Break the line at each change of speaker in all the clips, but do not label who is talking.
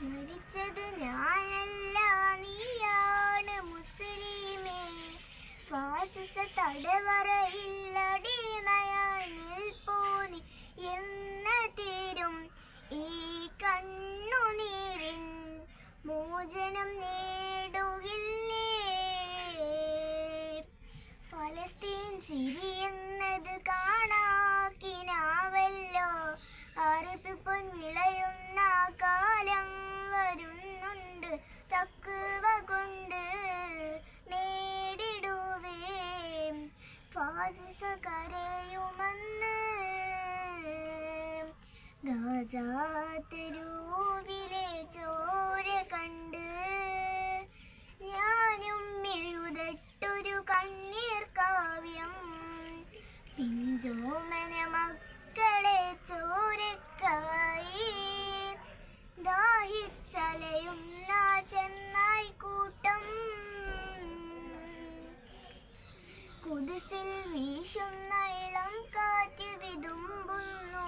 മരിച്ചത് ഞാനല്ല, നീയാണ് മുസ്ലിമേ. ഫാസിസ തടവറയില്ലടിമയായി നിൽപ്പൂ നീ എന്ന തീരും ഈ കണ്ണുനീരിൻ മോചനം നേടുകില്ലേ? ഫലസ്തീൻ ചിരിയെന്നത് കാണാക്കിനാവല്ലോ. അറബി പൊൻ വിളയുന്ന കാലം വരുന്നുണ്ട്. തഖ്വ കൊണ്ട് നേടിടുവേ ഫാസിസ കരയുമെന്ന്. ഗാസ തെരുവിലെ ചോര കണ്ട് ഞാനും എഴുതട്ടൊരു കണ്ണീർ കാവ്യം. പിഞ്ചോമന മക്കളെ ചോരക്കായി ദാഹിച്ചലയുന്ന ചെന്നായി കൂട്ടം. കുതിസിൽ വീശുന്ന ഇളം കാറ്റ് വിതുമ്പുന്നു.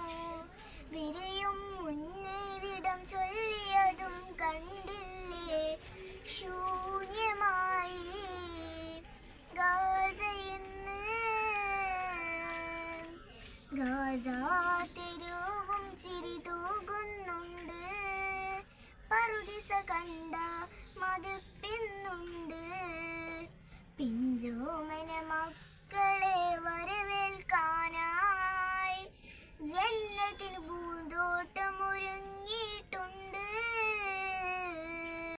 വിരയും മുന്നേ വിടം ചൊല്ലിയതും കണ്ടില്ലേ? ശൂന്യമായി ഗാസ ഇന്ന്. ഗാസ തെരുവും ചിരി തൂകുന്നുണ്ട്. പറുദിസ കണ്ട മതിപ്പിന്നുണ്ട്. പിഞ്ചോമന